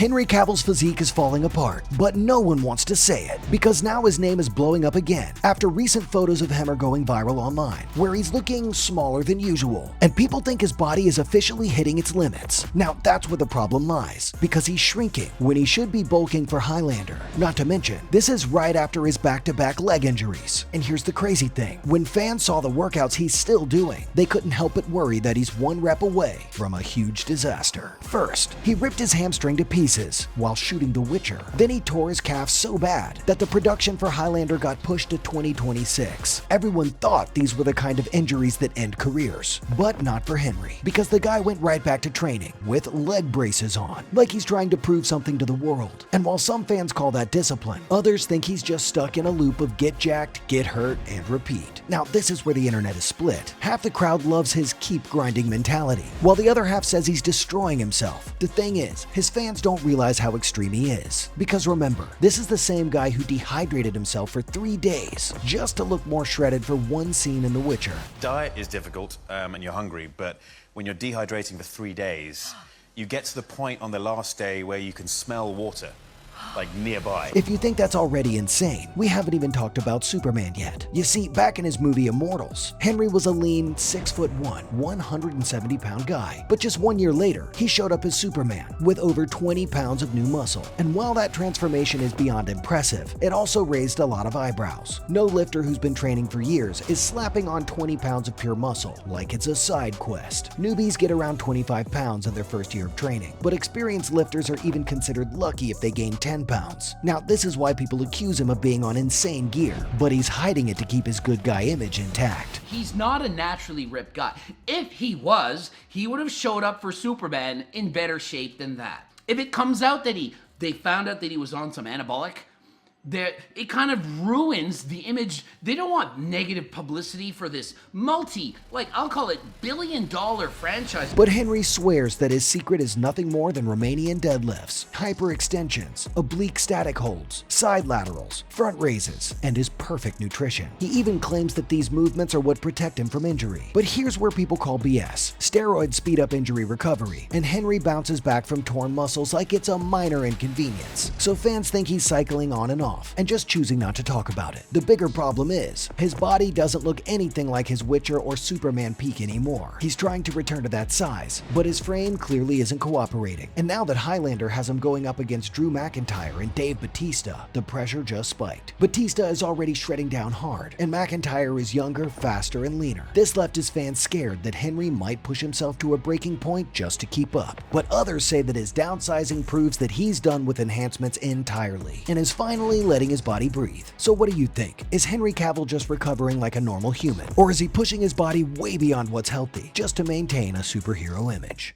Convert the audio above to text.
Henry Cavill's physique is falling apart, but no one wants to say it because now his name is blowing up again after recent photos of him are going viral online, where he's looking smaller than usual, and people think his body is officially hitting its limits. Now that's where the problem lies, because he's shrinking when he should be bulking for Highlander. Not to mention, this is right after his back-to-back leg injuries. And here's the crazy thing, when fans saw the workouts he's still doing, they couldn't help but worry that he's one rep away from a huge disaster. First, he ripped his hamstring to pieces while shooting The Witcher. Then he tore his calf so bad that the production for Highlander got pushed to 2026. Everyone thought these were the kind of injuries that end careers, but not for Henry, because the guy went right back to training with leg braces on, like he's trying to prove something to the world. And while some fans call that discipline, others think he's just stuck in a loop of get jacked, get hurt, and repeat. Now this is where the internet is split. Half the crowd loves his keep grinding mentality, while the other half says he's destroying himself. The thing is, his fans don't realize how extreme he is. Because remember, this is the same guy who dehydrated himself for 3 days just to look more shredded for one scene in The Witcher. Diet is difficult and you're hungry, but when you're dehydrating for 3 days, you get to the point on the last day where you can smell water, like nearby. If you think that's already insane, we haven't even talked about Superman yet. You see, back in his movie Immortals, Henry was a lean 6'1", 170-pound guy. But just 1 year later, he showed up as Superman with over 20 pounds of new muscle. And while that transformation is beyond impressive, it also raised a lot of eyebrows. No lifter who's been training for years is slapping on 20 pounds of pure muscle like it's a side quest. Newbies get around 25 pounds in their first year of training, but experienced lifters are even considered lucky if they gain 10 pounds. Now this is why people accuse him of being on insane gear, but he's hiding it to keep his good guy image intact. He's not a naturally ripped guy. If he was, he would have showed up for Superman in better shape than that. If it comes out that they found out that he was on some anabolic, it kind of ruins the image. They don't want negative publicity for this I'll call it billion-dollar franchise. But Henry swears that his secret is nothing more than Romanian deadlifts, hyperextensions, oblique static holds, side laterals, front raises, and his perfect nutrition. He even claims that these movements are what protect him from injury. But here's where people call BS. Steroids speed up injury recovery, and Henry bounces back from torn muscles like it's a minor inconvenience. So fans think he's cycling on and off and just choosing not to talk about it. The bigger problem is, his body doesn't look anything like his Witcher or Superman peak anymore. He's trying to return to that size, but his frame clearly isn't cooperating. And now that Highlander has him going up against Drew McIntyre and Dave Bautista, the pressure just spiked. Bautista is already shredding down hard, and McIntyre is younger, faster, and leaner. This left his fans scared that Henry might push himself to a breaking point just to keep up. But others say that his downsizing proves that he's done with enhancements entirely, and is finally letting his body breathe. So what do you think? Is Henry Cavill just recovering like a normal human? Or is he pushing his body way beyond what's healthy just to maintain a superhero image?